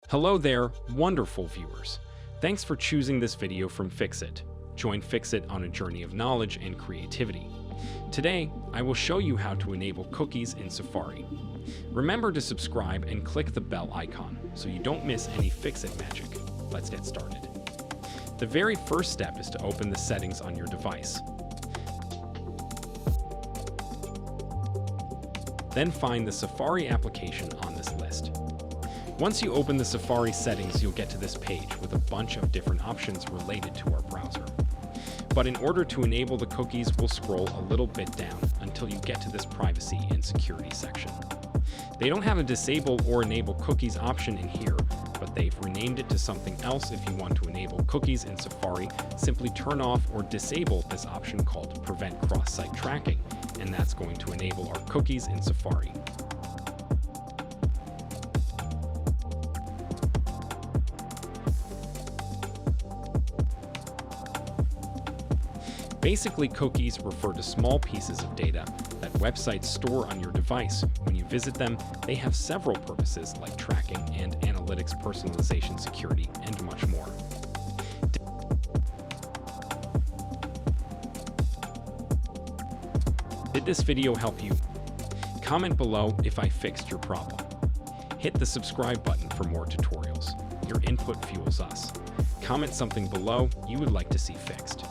Hello there, wonderful viewers. Thanks for choosing this video from Fixit. Join Fixit on a journey of knowledge and creativity. Today, I will show you how to enable cookies in Safari. Remember to subscribe and click the bell icon so you don't miss any Fixit magic. Let's get started. The very first step is to open the settings on your device. Then find the Safari application on this list. Once you open the Safari settings, you'll get to this page with a bunch of different options related to our browser. But in order to enable the cookies, we'll scroll a little bit down until you get to this privacy and security section. They don't have a disable or enable cookies option in here, but they've renamed it to something else. If you want to enable cookies in Safari, simply turn off or disable this option called Prevent Cross-Site Tracking, and that's going to enable our cookies in Safari. Basically, cookies refer to small pieces of data that websites store on your device. When you visit them, they have several purposes like tracking and analytics, personalization, security, and much more. Did this video help you? Comment below if I fixed your problem. Hit the subscribe button for more tutorials. Your input fuels us. Comment something below you would like to see fixed.